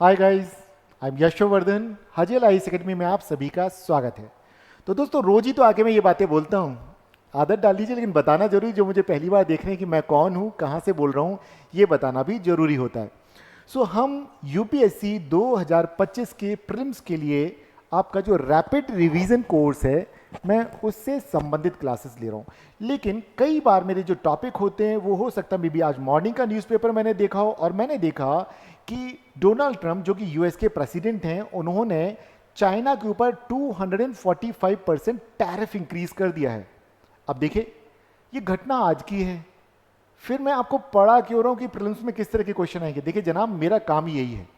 Hi guys, I am Yashovardhan. Hazel Ice Academy में आप सभी का स्वागत है। तो दोस्तों, रोज ही तो आके मैं ये बातें बोलता हूँ। आदत डाल दीजिए, लेकिन बताना जरूरी, जो मुझे पहली बार देख रहे हैं कि मैं कौन हूँ, कहाँ से बोल रहा हूँ, ये बताना भी जरूरी होता है। हम यूपीएससी 2025 के प्रीलिम्स के लिए आपका जो रैपिड रिवीजन कोर्स है, मैं उससे संबंधित क्लासेस ले रहा हूँ। लेकिन कई बार मेरे जो टॉपिक होते हैं वो हो सकता है, मे बी आज मॉर्निंग का न्यूज़पेपर मैंने देखा हो और मैंने देखा कि डोनाल्ड ट्रंप, जो कि यूएस के प्रेसिडेंट हैं, उन्होंने चाइना के ऊपर 245% टैरिफ इंक्रीज कर दिया है। अब देखिए, ये घटना आज की है। फिर मैं आपको पढ़ा क्यों रहा हूं कि प्रीलिम्स में किस तरह के क्वेश्चन आएंगे। देखिए जनाब, मेरा काम यही है,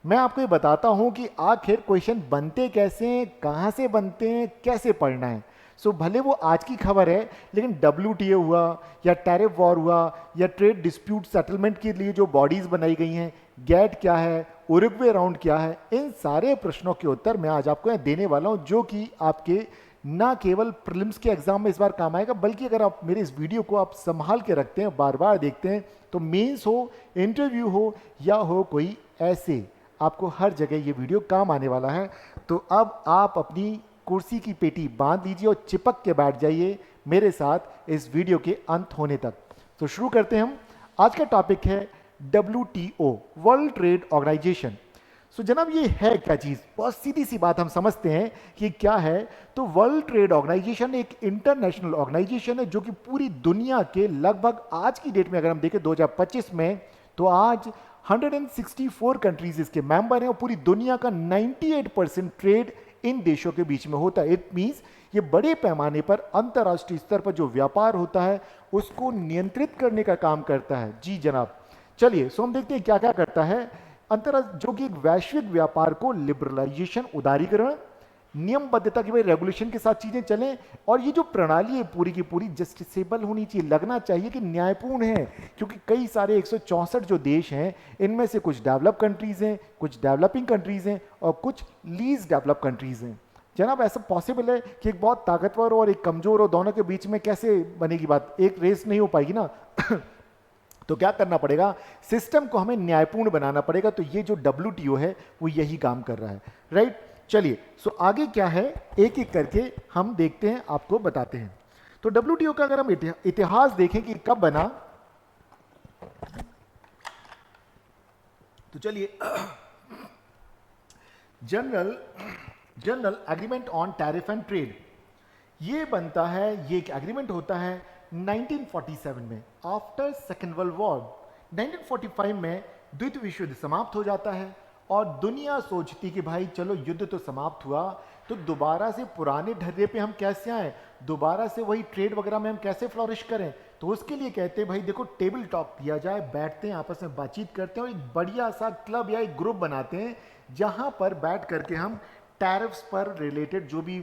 मैं आपको ये बताता हूं कि आखिर क्वेश्चन बनते कैसे हैं, कहां से बनते हैं, कैसे पढ़ना है। भले वो आज की खबर है, लेकिन WTO हुआ या टैरिफ वॉर हुआ या ट्रेड डिस्प्यूट सेटलमेंट के लिए जो बॉडीज बनाई गई हैं, गैट क्या है, उरुग्वे राउंड क्या है, इन सारे प्रश्नों के उत्तर मैं आज आपको यहाँ देने वाला हूं, जो कि आपके ना केवल प्रीलिम्स के एग्जाम में इस बार काम आएगा, बल्कि अगर आप मेरे इस वीडियो को आप संभाल के रखते हैं, बार बार देखते हैं, तो मेंस हो, इंटरव्यू हो या हो कोई ऐसे, आपको हर जगह ये वीडियो काम आने वाला है। तो अब आप अपनी कुर्सी की पेटी बांध लीजिए और चिपक के बैठ जाइए मेरे साथ इस वीडियो के अंत होने तक। तो शुरू करते हैं हम। आज का टॉपिक है WTO, वर्ल्ड ट्रेड ऑर्गेनाइजेशन। जनाब, ये है क्या चीज? बहुत सीधी सी बात हम समझते हैं कि क्या है। तो वर्ल्ड ट्रेड ऑर्गेनाइजेशन एक इंटरनेशनल ऑर्गेनाइजेशन है जो कि पूरी दुनिया के लगभग, आज की डेट में अगर हम देखें 2025 में, तो आज 164 कंट्रीज इसके मेंबर हैं और पूरी दुनिया का 98% ट्रेड इन देशों के बीच में होता है। इट मींस ये बड़े पैमाने पर अंतर्राष्ट्रीय स्तर पर जो व्यापार होता है उसको नियंत्रित करने का काम करता है। जी जनाब, चलिए हम देखते हैं क्या क्या करता है। अंतर्राष्ट्रीय, जो कि एक वैश्विक व्यापार को लिबरलाइजेशन, उदारीकरण, नियमबद्धता की भाई रेगुलेशन के साथ चीजें चलें, और ये जो प्रणाली है पूरी की पूरी जस्टिसेबल होनी चाहिए, लगना चाहिए कि न्यायपूर्ण है, क्योंकि कई सारे 164 जो देश हैं, इनमें से कुछ डेवलप कंट्रीज हैं, कुछ डेवलपिंग कंट्रीज हैं और कुछ लीज डेवलप कंट्रीज हैं। जनाब, ऐसा पॉसिबल है कि एक बहुत ताकतवर और एक कमजोर हो, दोनों के बीच में कैसे बनेगी बात? एक रेस नहीं हो पाएगी ना। तो क्या करना पड़ेगा, सिस्टम को हमें न्यायपूर्ण बनाना पड़ेगा। तो ये जो WTO है वो यही काम कर रहा है, राइट। चलिए, आगे क्या है, एक एक करके हम देखते हैं, आपको बताते हैं। तो WTO का अगर हम इतिहास देखें कि कब बना, तो चलिए, general general agreement on tariff and trade, ये बनता है, ये एक एग्रीमेंट होता है 1947 में, आफ्टर सेकेंड वर्ल्ड वॉर। 1945 में द्वितीय विश्व युद्ध समाप्त हो जाता है और दुनिया सोचती कि भाई चलो युद्ध तो समाप्त हुआ, तो दोबारा से पुराने ढर्रे पे हम कैसे आए, दोबारा से वही ट्रेड वगैरह में हम कैसे फ्लोरिश करें। तो उसके लिए कहते हैं भाई देखो, टेबल टॉक किया जाए, बैठते हैं, आपस में बातचीत करते हैं और एक बढ़िया सा क्लब या एक ग्रुप बनाते हैं जहां पर बैठ करके हम टैरिफ्स पर रिलेटेड जो भी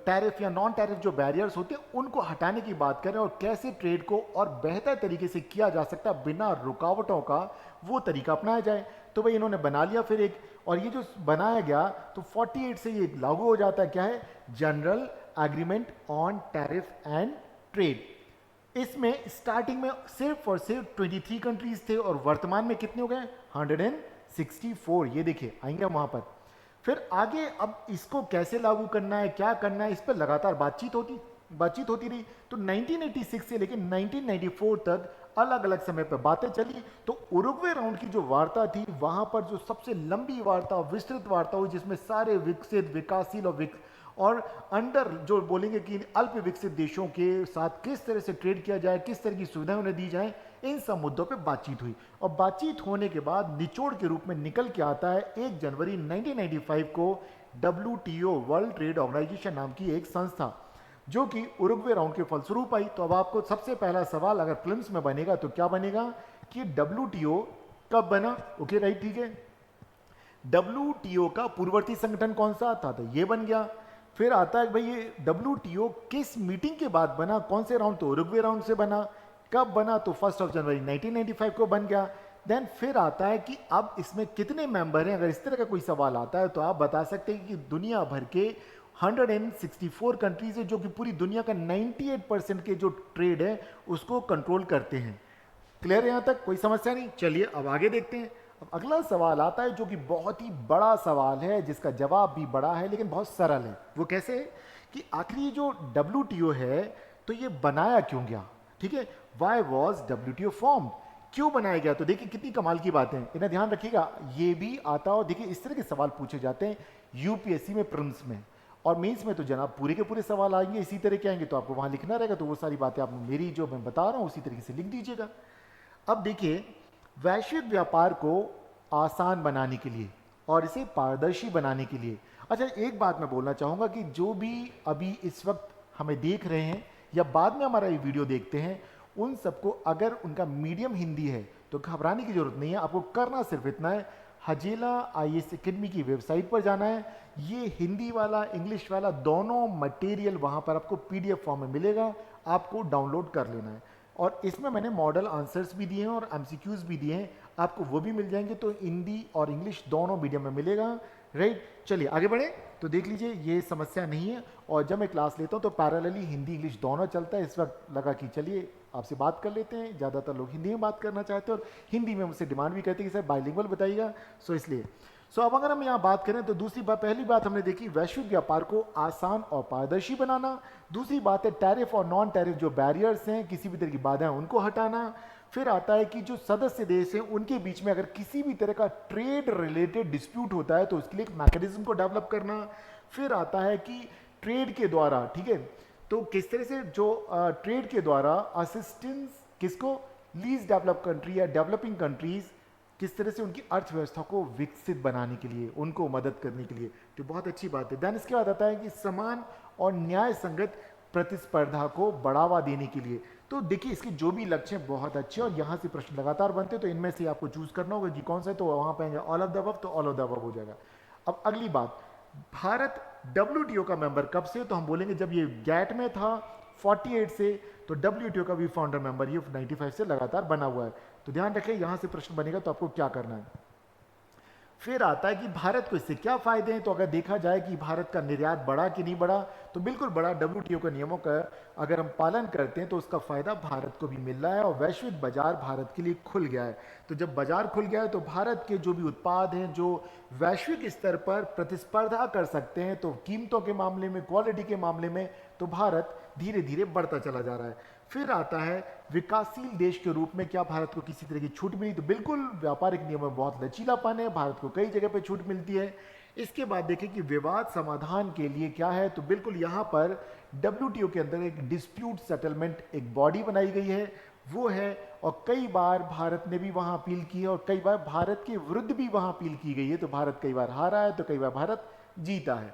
टैरिफ या नॉन टैरिफ जो बैरियर्स होते हैं उनको हटाने की बात करें और कैसे ट्रेड को और बेहतर तरीके से किया जा सकता है बिना रुकावटों का, वो तरीका अपनाया जाए। तो भाई इन्होंने बना लिया फिर एक, और ये जो बनाया गया तो 48 से ये लागू हो जाता है। क्या है? General agreement on tariff and trade. इसमें स्टार्टिंग में सिर्फ और सिर्फ 23 कंट्रीज थे और वर्तमान में कितने हो गए? 164। ये देखिए, आएंगे वहां पर। फिर आगे अब इसको कैसे लागू करना है, क्या करना है, इस पर लगातार बातचीत होती रही। तो 1986 से लेकर 1994 तक अलग अलग समय पर बातें चली। तो उरुग्वे राउंड की जो वार्ता थी, वहां पर जो सबसे लंबी वार्ता, विस्तृत वार्ता हुई, जिसमें सारे विकसित, विकासशील और अंडर जो बोलेंगे कि अल्प विकसित देशों के साथ किस तरह से ट्रेड किया जाए, किस तरह की सुविधाएं उन्हें दी जाए, इन सब मुद्दों पे बातचीत हुई। और बातचीत होने के बाद निचोड़ के रूप में निकल के आता है 1 जनवरी 1995 को WTO, वर्ल्ड ट्रेड ऑर्गेनाइजेशन नाम की एक संस्था, जो कि उरुग्वे राउंड के फलस्वरूप आई। तो अब आपको सबसे पहला सवाल अगर फिल्म्स में बनेगा तो क्या बनेगा कि WTO कब बना? ओके, राइट, ठीक है। WTO का पूर्ववर्ती संगठन कौन सा था? तो ये बन गया। फिर आता है भाई ये WTO किस मीटिंग के बाद बना, कौन से राउंड? तो उरुग्वे राउंड से बना। कब बना? तो 1 जनवरी 1995 को बन गया। देन फिर आता है कि अब इसमें कितने मेंबर हैं। अगर इस तरह का कोई सवाल आता है तो आप बता सकते हैं कि दुनिया भर के 164 कंट्रीज है जो कि पूरी दुनिया का 98% के जो ट्रेड है उसको कंट्रोल करते हैं। क्लियर है? यहां तक कोई समस्या नहीं? चलिए अब आगे देखते हैं। अब अगला सवाल आता है जो कि बहुत ही बड़ा सवाल है, जिसका जवाब भी बड़ा है लेकिन बहुत सरल है। वो कैसे है कि आखिर ये जो WTO है तो ये बनाया क्यों गया? ठीक है, वाई वॉज WTO फॉर्म, क्यों बनाया गया? तो देखिए कितनी कमाल की बातें हैं, इन्हें ध्यान रखिएगा, ये भी आता हो। देखिए इस तरह के सवाल पूछे जाते हैं यूपीएससी में, प्रिलिम्स में, और मेंस में तो जनाब पूरे के पूरे सवाल आएंगे इसी तरह के आएंगे, तो आपको वहां लिखना रहेगा। तो वो सारी बातें आप मेरी जो मैं बता रहा हूं उसी तरीके से लिख दीजिएगा। अब देखिए, वैश्विक व्यापार को आसान बनाने के लिए और इसे पारदर्शी बनाने के लिए, अच्छा एक बात मैं बोलना चाहूँगा कि जो भी अभी इस वक्त हमें देख रहे हैं या बाद में हमारा ये वीडियो देखते हैं, उन सबको अगर उनका मीडियम हिंदी है तो घबराने की जरूरत नहीं है। आपको करना सिर्फ इतना है, हजेला IAS एकेडमी की वेबसाइट पर जाना है। ये हिंदी वाला इंग्लिश वाला दोनों मटेरियल वहाँ पर आपको PDF फॉर्म में मिलेगा, आपको डाउनलोड कर लेना है। और इसमें मैंने मॉडल आंसर्स भी दिए हैं और MCQs भी दिए हैं, आपको वो भी मिल जाएंगे। तो हिंदी और इंग्लिश दोनों मीडियम में मिलेगा, राइट। चलिए आगे बढ़े। तो देख लीजिए ये समस्या नहीं है, और जब मैं क्लास लेता हूँ तो पैरेलली हिंदी इंग्लिश दोनों चलता है। इस वक्त लगा कि चलिए आपसे बात कर लेते हैं, ज़्यादातर लोग हिंदी में बात करना चाहते हैं और हिंदी में मुझसे डिमांड भी करते हैं कि सर बाइलिंगुअल बताइएगा। सो इसलिए अब अगर हम यहाँ बात करें तो दूसरी बात, पहली बात हमने देखी वैश्विक व्यापार को आसान और पारदर्शी बनाना। दूसरी बात है टैरिफ और नॉन टैरिफ जो बैरियर्स हैं, किसी भी तरह की बाधाएं, उनको हटाना। फिर आता है कि जो सदस्य देश हैं उनके बीच में अगर किसी भी तरह का ट्रेड रिलेटेड डिस्प्यूट होता है तो उसके लिए एक मैकेनिज्म को डेवलप करना। फिर आता है कि ट्रेड के द्वारा, ठीक है, तो किस तरह से जो ट्रेड के द्वारा असिस्टेंस किसको, लीज डेवलप कंट्री या डेवलपिंग कंट्रीज, किस तरह से उनकी अर्थव्यवस्था को विकसित बनाने के लिए, उनको मदद करने के लिए, तो बहुत अच्छी बात है। देन इसके बाद आता है कि समान और न्याय संगत प्रतिस्पर्धा को बढ़ावा देने के लिए। तो देखिए इसके जो भी लक्ष्य हैं बहुत अच्छे, और यहाँ से प्रश्न लगातार बनते हैं, तो इनमें से आपको चूज करना होगा कि कौन सा है। तो वहाँ पे ऑल ऑफ द अबव, तो ऑल ऑफ द अबव हो जाएगा। अब अगली बात, भारत WTO का मेंबर कब से? तो हम बोलेंगे जब ये गैट में था 48 से, तो WTO का भी फाउंडर मेंबर ये 95 से लगातार बना हुआ है। तो ध्यान रखें, यहां से प्रश्न बनेगा तो आपको क्या करना है। फिर आता है कि भारत को इससे क्या फायदे हैं। तो अगर देखा जाए कि भारत का निर्यात बढ़ा कि नहीं बढ़ा, तो बिल्कुल बढ़ा। WTO के नियमों का अगर हम पालन करते हैं तो उसका फायदा भारत को भी मिल रहा है, और वैश्विक बाजार भारत के लिए खुल गया है। तो जब बाजार खुल गया है तो भारत के जो भी उत्पाद हैं जो वैश्विक स्तर पर प्रतिस्पर्धा कर सकते हैं, तो कीमतों के मामले में, क्वालिटी के मामले में, तो भारत धीरे धीरे बढ़ता चला जा रहा है। फिर आता है विकासशील देश के रूप में क्या भारत को किसी तरह की छूट मिली? तो बिल्कुल व्यापारिक नियमों में बहुत लचीलापन है, भारत को कई जगह पे छूट मिलती है। इसके बाद देखें कि विवाद समाधान के लिए क्या है, तो बिल्कुल यहाँ पर WTO के अंदर एक डिस्प्यूट सेटलमेंट एक बॉडी बनाई गई है, वो है। और कई बार भारत ने भी वहाँ अपील की है, और कई बार भारत के विरुद्ध भी वहाँ अपील की गई है। तो भारत कई बार हारा है तो कई बार भारत जीता है।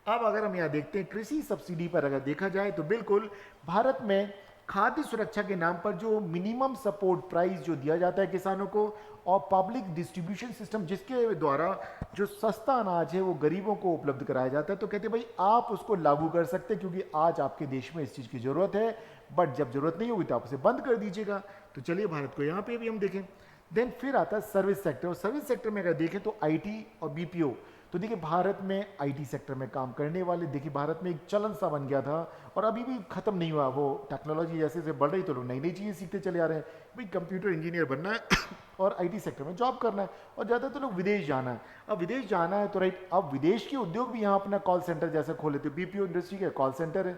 अब अगर हम यहाँ देखते हैं कृषि सब्सिडी पर अगर देखा जाए तो बिल्कुल भारत में खाद्य सुरक्षा के नाम पर जो मिनिमम सपोर्ट प्राइस जो दिया जाता है किसानों को, और पब्लिक डिस्ट्रीब्यूशन सिस्टम जिसके द्वारा जो सस्ता अनाज है वो गरीबों को उपलब्ध कराया जाता है, तो कहते हैं भाई आप उसको लागू कर सकते हैं क्योंकि आज आपके देश में इस चीज़ की ज़रूरत है, बट जब ज़रूरत नहीं होगी तो आप उसे बंद कर दीजिएगा। तो चलिए भारत को यहाँ पे भी हम देखें। देन फिर आता है सर्विस सेक्टर, और सर्विस सेक्टर में अगर देखें तो IT और BPO। तो देखिए भारत में IT सेक्टर में काम करने वाले, देखिए भारत में एक चलन सा बन गया था और अभी भी खत्म नहीं हुआ। वो टेक्नोलॉजी जैसे जैसे बढ़ रही तो लोग नई नई चीज़ें सीखते चले आ रहे हैं। भाई कंप्यूटर इंजीनियर बनना है और IT सेक्टर में जॉब करना है, और ज़्यादातर लोग विदेश जाना है। अब विदेश जाना है तो राइट, अब विदेश के उद्योग भी यहाँ अपना कॉल सेंटर जैसे खोले थे, BPO इंडस्ट्री के कॉल सेंटर है।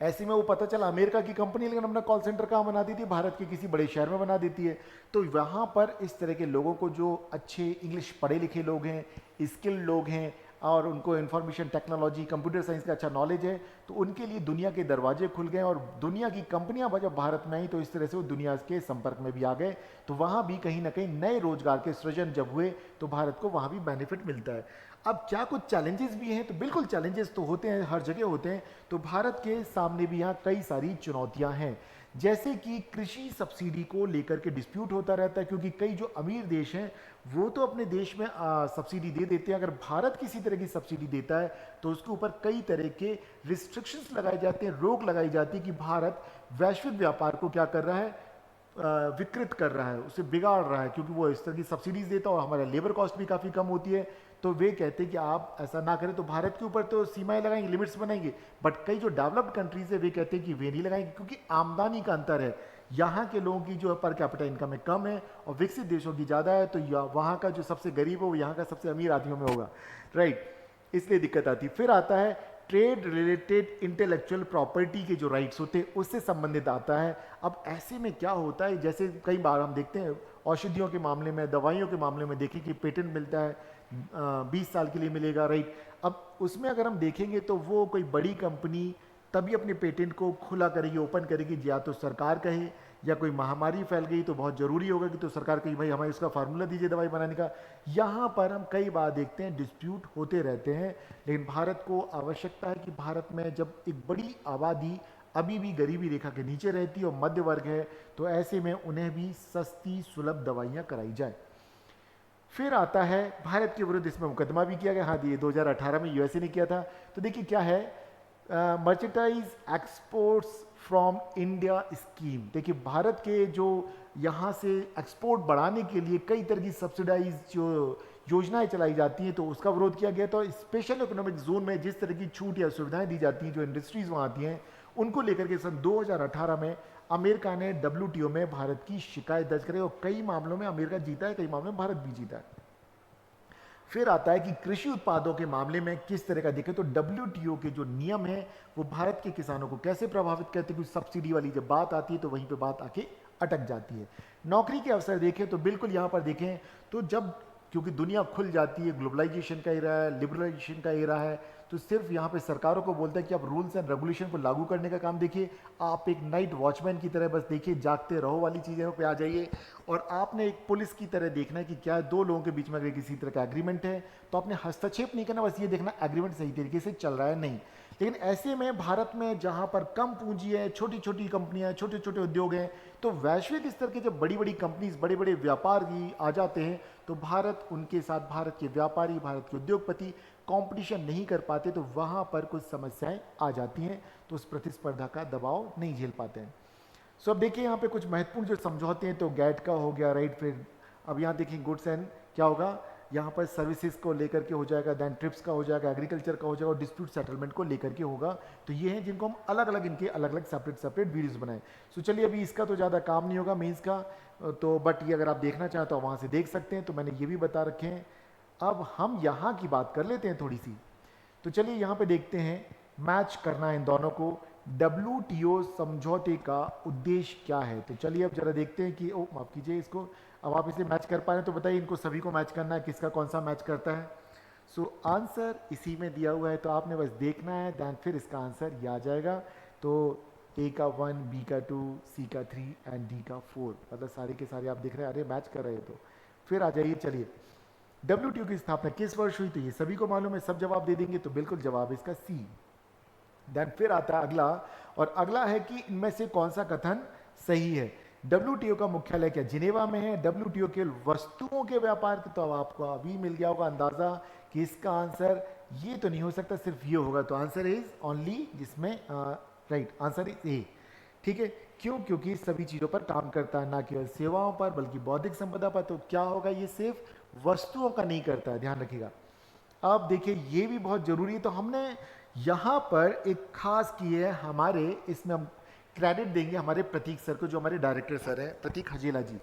ऐसे में वो पता चला अमेरिका की कंपनी लेकिन अपना कॉल सेंटर कहाँ बना देती है, भारत के किसी बड़े शहर में बना देती है। तो वहाँ पर इस तरह के लोगों को जो अच्छे इंग्लिश पढ़े लिखे लोग हैं, स्किल्ड लोग हैं, और उनको इंफॉर्मेशन टेक्नोलॉजी कंप्यूटर साइंस का अच्छा नॉलेज है, तो उनके लिए दुनिया के दरवाजे खुल गए, और दुनिया की कंपनियां जब भारत में आई तो इस तरह से वो दुनिया के संपर्क में भी आ गए। तो वहाँ भी कहीं ना कहीं नए रोजगार के सृजन जब हुए तो भारत को वहाँ भी बेनिफिट मिलता है। अब क्या कुछ चैलेंजेस भी हैं? तो बिल्कुल चैलेंजेस तो होते हैं, हर जगह होते हैं। तो भारत के सामने भी यहाँ कई सारी चुनौतियाँ हैं, जैसे कि कृषि सब्सिडी को लेकर के डिस्प्यूट होता रहता है, क्योंकि कई जो अमीर देश हैं वो तो अपने देश में सब्सिडी दे देते हैं। अगर भारत किसी तरह की सब्सिडी देता है तो उसके ऊपर कई तरह के रिस्ट्रिक्शंस लगाए जाते हैं, रोक लगाई जाती है कि भारत वैश्विक व्यापार को क्या कर रहा है, विकृत कर रहा है, उसे बिगाड़ रहा है, क्योंकि वो इस तरह की सब्सिडीज देता है और हमारा लेबर कॉस्ट भी काफ़ी कम होती है। तो वे कहते हैं कि आप ऐसा ना करें। तो भारत के ऊपर तो सीमाएं लगाएंगे, लिमिट्स बनाएंगे, बट कई जो डेवलप्ड कंट्रीज है वे कहते हैं कि वे नहीं लगाएंगे, क्योंकि आमदनी का अंतर है। यहाँ के लोगों की जो पर कैपिटा इनकम है कम है और विकसित देशों की ज़्यादा है, तो वहाँ का जो सबसे गरीब है वो यहाँ का सबसे अमीर आदमियों में होगा, राइट। इसलिए दिक्कत आती है। फिर आता है ट्रेड रिलेटेड इंटेलेक्चुअल प्रॉपर्टी के जो राइट्स होते हैं उससे संबंधित आता है। अब ऐसे में क्या होता है, जैसे कई बार हम देखते हैं औषधियों के मामले में, दवाइयों के मामले में देखें कि पेटेंट मिलता है 20 साल के लिए मिलेगा, राइट। अब उसमें अगर हम देखेंगे तो वो कोई बड़ी कंपनी तभी अपने पेटेंट को खुला करेगी, ओपन करेगी, या तो सरकार कहे, या कोई महामारी फैल गई तो बहुत ज़रूरी होगा कि तो सरकार कहे भाई हमें इसका फार्मूला दीजिए दवाई बनाने का। यहाँ पर हम कई बार देखते हैं डिस्प्यूट होते रहते हैं, लेकिन भारत को आवश्यकता है कि भारत में जब एक बड़ी आबादी अभी भी गरीबी रेखा के नीचे रहती है और मध्य वर्ग है, तो ऐसे में उन्हें भी सस्ती सुलभ दवाइयाँ कराई जाए। फिर आता है भारत के विरुद्ध इसमें मुकदमा भी किया गया। हाँ, ये 2018 में यूएसए ने किया था। तो देखिए क्या है, merchandise exports from India scheme. देखिए भारत के जो यहाँ से एक्सपोर्ट बढ़ाने के लिए कई तरह की सब्सिडाइज जो योजनाएं चलाई जाती हैं, तो उसका विरोध किया गया। तो स्पेशल इकोनॉमिक जोन में जिस तरह की छूट या सुविधाएं दी जाती हैं, जो इंडस्ट्रीज वहाँ आती हैं, उनको लेकर के सन 2018 में अमेरिका ने WTO में भारत की शिकायत दर्ज करी और कई मामलों में अमेरिका जीता है, कई मामलों में भारत भी जीता है। फिर आता है कि कृषि उत्पादों के मामले में किस तरह का देखें तो WTO के जो नियम है वो भारत के किसानों को कैसे प्रभावित करते हैं, क्योंकि सब्सिडी वाली जब बात आती है तो वहीं पे बात आके अटक जाती है। नौकरी के अवसर देखें तो बिल्कुल यहाँ पर देखें तो जब क्योंकि दुनिया खुल जाती है, ग्लोबलाइजेशन का एरा है, लिबरलाइजेशन का एरा है, तो सिर्फ यहाँ पे सरकारों को बोलता है कि आप रूल्स एंड रेगुलेशन को लागू करने का काम देखिए। आप एक नाइट वॉचमैन की तरह बस देखिए, जागते रहो वाली चीज़ों पे आ जाइए। और आपने एक पुलिस की तरह देखना है कि क्या दो लोगों के बीच में अगर किसी तरह का एग्रीमेंट है तो आपने हस्तक्षेप नहीं करना, बस ये देखना एग्रीमेंट सही तरीके से चल रहा है नहीं। लेकिन ऐसे में भारत में जहाँ पर कम पूंजी है, छोटी छोटी कंपनियाँ, छोटे छोटे उद्योग हैं, तो वैश्विक स्तर के जब बड़ी बड़ी कंपनीज, बड़े बड़े व्यापारी आ जाते हैं तो भारत उनके साथ, भारत के व्यापारी, भारत के उद्योगपति कंपटीशन नहीं कर पाते, तो वहाँ पर कुछ समस्याएं आ जाती हैं, तो उस प्रतिस्पर्धा का दबाव नहीं झेल पाते हैं। सो अब देखिए यहाँ पे कुछ महत्वपूर्ण जो समझौते हैं, तो गैट का हो गया, राइट। फिर अब यहाँ देखिए गुड्स एंड क्या होगा, यहाँ पर सर्विसेज को लेकर के हो जाएगा, देन ट्रिप्स का हो जाएगा, एग्रीकल्चर का हो जाएगा और डिस्प्यूट सेटलमेंट को लेकर के होगा। तो ये हैं जिनको हम अलग अलग इनके अलग अलग सेपरेट वीडियोस बनाए। सो चलिए अभी इसका तो ज़्यादा काम नहीं होगा मेंस का, तो बट ये अगर आप देखना चाहें तो वहाँ से देख सकते हैं, तो मैंने ये भी बता रखे हैं। अब हम यहाँ की बात कर लेते हैं थोड़ी सी। तो चलिए यहाँ पे देखते हैं, मैच करना है इन दोनों को। WTO समझौते का उद्देश्य क्या है, तो चलिए अब जरा देखते हैं कि ओ माफ कीजिए इसको, अब आप इसे मैच कर पा रहे हैं तो बताइए, इनको सभी को मैच करना है, किसका कौन सा मैच करता है। सो आंसर इसी में दिया हुआ है, तो आपने बस देखना है, दैन फिर इसका आंसर ये आ जाएगा। तो A का 1, B का 2, C का 3 एंड D का 4, मतलब सारे के सारे आप देख रहे हैं, अरे मैच कर रहे हैं। तो फिर आ जाइए, चलिए WTO की स्थापना किस वर्ष हुई, तो ये सभी को मालूम है, सब जवाब दे देंगे, तो बिल्कुल जवाब इसका C। देन फिर आता है अगला, और अगला है कि इनमें से कौन सा कथन सही है। WTO का मुख्यालय क्या जिनेवा में है, WTO केवल वस्तुओं के व्यापार के, तो अब आपको अभी मिल गया होगा अंदाजा कि इसका आंसर ये तो नहीं हो सकता, सिर्फ ये होगा। तो आंसर इज ओनली, जिसमें राइट आंसर इज ए। ठीक है, क्यों, क्योंकि सभी चीज़ों पर काम करता है, ना केवल सेवाओं पर बल्कि बौद्धिक संपदा पर। तो क्या होगा, ये सिर्फ वस्तुओं का नहीं करता है, ध्यान रखिएगा। अब देखिए ये भी बहुत जरूरी है, तो हमने यहाँ पर एक खास की है, हमारे इसमें हम क्रेडिट देंगे हमारे प्रतीक सर को, जो हमारे डायरेक्टर सर हैं, प्रतीक हजेला जी।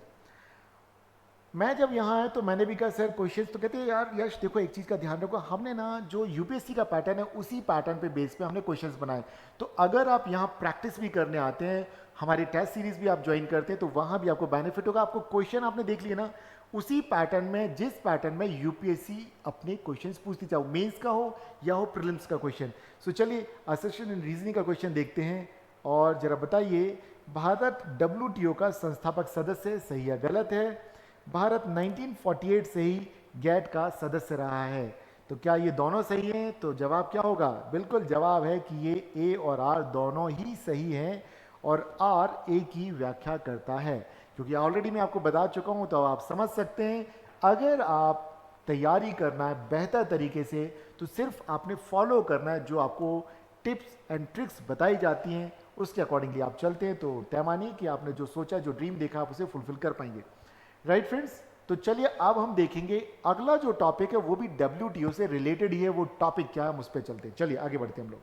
मैं जब यहाँ आया तो मैंने भी कहा सर क्वेश्चंस, तो कहते हैं यार यश देखो एक चीज़ का ध्यान रखो, हमने ना जो यूपीएससी का पैटर्न है उसी पैटर्न पे बेस पे हमने क्वेश्चंस बनाए। तो अगर आप यहाँ प्रैक्टिस भी करने आते हैं, हमारी टेस्ट सीरीज भी आप ज्वाइन करते हैं, तो वहाँ भी आपको बेनिफिट होगा। आपको क्वेश्चन आपने देख लिया ना, उसी पैटर्न में, जिस पैटर्न में यूपीएससी अपने क्वेश्चंस पूछती, चाहे मेंस का हो या हो प्रीलिम्स का क्वेश्चन। सो चलिए असर्शन इन रीजनिंग का क्वेश्चन देखते हैं, और जरा बताइए भारत WTO का संस्थापक सदस्य सही या गलत है। भारत 1948 से ही गैट का सदस्य रहा है, तो क्या ये दोनों सही हैं, तो जवाब क्या होगा, बिल्कुल जवाब है कि ये ए और आर दोनों ही सही हैं, और आर ए की व्याख्या करता है। क्योंकि ऑलरेडी मैं आपको बता चुका हूं, तो आप समझ सकते हैं, अगर आप तैयारी करना है बेहतर तरीके से, तो सिर्फ आपने फॉलो करना है जो आपको टिप्स एंड ट्रिक्स बताई जाती हैं, उसके अकॉर्डिंगली आप चलते हैं, तो तय मानिए कि आपने जो सोचा, जो ड्रीम देखा, आप उसे फुलफिल कर पाएंगे। राइट फ्रेंड्स, तो चलिए अब हम देखेंगे अगला जो टॉपिक है वो भी WTO से रिलेटेड ही है। वो टॉपिक क्या है, हम उस पर चलते हैं। चलिए आगे बढ़ते हैं हम लोग।